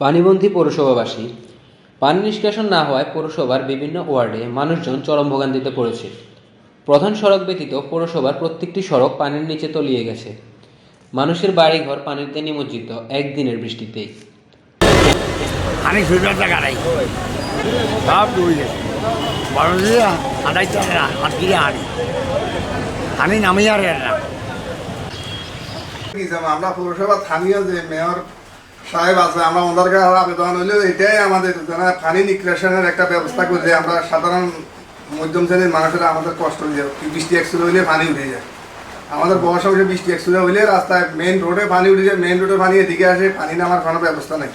পানিবন্দী পৌরসভাবাসী। পানি নিষ্কাশন না হওয়ায় পৌরসভার বিভিন্ন ওয়ার্ডে মানুষজন চরম ভোগান্তিতে পড়েছে। প্রধান সড়ক ব্যতীত পৌরসভার প্রত্যেকটি সড়ক পানির নিচে তলিয়ে গেছে। মানুষের বাড়িঘর পানিতে নিমজ্জিত একদিনের বৃষ্টিতেই। পানি সুবিধার জায়গা নাই, সব ডুবে গেছে। বড় আড়াইতে আটকিরে পানি নামিয়ে আর না। আমরা পৌরসভা স্থানীয় যে মেয়র সাহেব আছে, আমরা ওনার কাছে আবেদন হইলেও এটাই আমাদের পানি নিষ্কাশনের একটা ব্যবস্থা করলে আমরা সাধারণ মধ্যম শ্রেণীর মানুষেরা আমাদের কষ্ট হয়ে যায়। বৃষ্টি একশো হইলে পানি উঠে যায়, আমাদের বর্ষা উঠে বৃষ্টি একশো হইলে রাস্তায় মেন রোডে পানি উঠে যায়, মেন রোডে পানি এদিকে আসে, পানি নামার কোনো ব্যবস্থা নেই।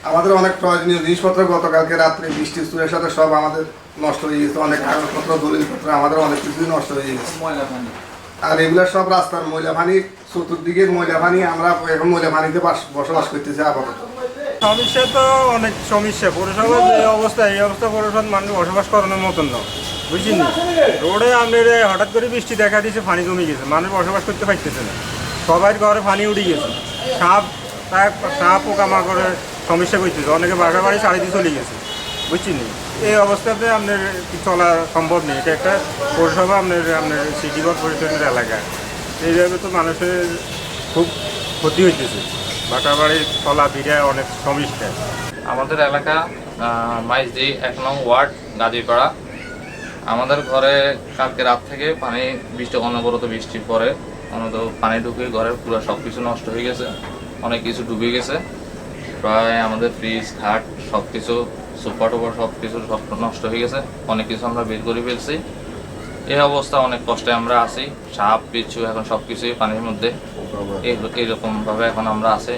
আমাদের অনেক প্রয়োজনীয় জিনিসপত্র গতকালকে রাত্রে বৃষ্টির সুরের সাথে সব আমাদের নষ্ট হয়ে গেছে, অনেক কাগজপত্র দলিলপত্র আমাদের অনেক কিছুই নষ্ট হয়ে গেছে। আর এগুলো সব রাস্তার ময়লা পানি, চতুর্দিকের ময়লা পানি, আমরা এখন ময়লা পানিতে বসবাস করতেছি আপাতত। সমস্যা তো অনেক সমস্যা। পৌরসভার যে অবস্থা, এই অবস্থা পৌরসভার মানুষ বসবাস করানোর মতন না, বুঝছেন। রোডে আমাদের হঠাৎ করে বৃষ্টি দেখা দিয়েছে, পানি জমে গেছে, মানুষ বসবাস করতে পারতেছে না, সবাই ঘরে পানি উঠে গেছে। সাপ পোকামাকড়ে সমস্যা করতেছে, অনেকে বাসা বাড়ি চারিদিকে চলে গেছে, বুঝছেন। এই অবস্থাতে আপনার চলা সম্ভব নেই। এটা একটা পৌরসভা, আপনার সিটি কর্পোরেশনের এলাকা, এইভাবে তো মানুষের খুব ক্ষতি হইতেছে, বাসা বাড়ির চলা ফিরায় অনেক সমস্যা। আমাদের এলাকা মাইজদি 1 নং ওয়ার্ড গাজীপাড়া। আমাদের ঘরে কালকে রাত থেকে অনবরত বৃষ্টির পরে পানি ঢুকে ঘরের পুরো সব কিছু নষ্ট হয়ে গেছে, অনেক কিছু ডুবে গেছে। প্রায় আমাদের ফ্রিজ, খাট, সব কিছু, সুপার টুপার সব কিছু সব নষ্ট হয়ে গেছে, অনেক কিছু আমরা বের করে ফেলছি। এই অবস্থা অনেক কষ্টে আমরা আছি, সাপ বিচ্ছু এখন সব কিছুই পানির মধ্যে, এইরকমভাবে এখন আমরা আছি।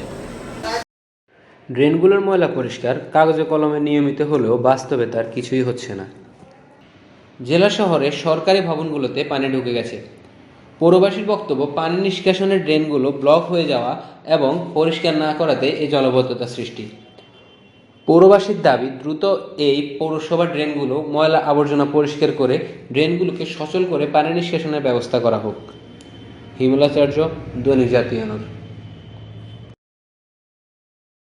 ড্রেনগুলোর ময়লা পরিষ্কার কাগজে কলমে নিয়মিত হলেও বাস্তবে তার কিছুই হচ্ছে না। জেলা শহরের সরকারি ভবনগুলোতে পানি ঢুকে গেছে। পৌরবাসীর বক্তব্য, পানি নিষ্কাশনের ড্রেনগুলো ব্লক হয়ে যাওয়া এবং পরিষ্কার না করাতে এই জলাবদ্ধতা সৃষ্টি। পৌরবাসীর দাবি, দ্রুত এই পৌরসভার ড্রেনগুলো ময়লা আবর্জনা পরিষ্কার করে ড্রেনগুলোকে সচল করে পানি নিষ্কাশনের ব্যবস্থা করা হোক। হিমুলাচার্য, দৈনিক জাতীয়।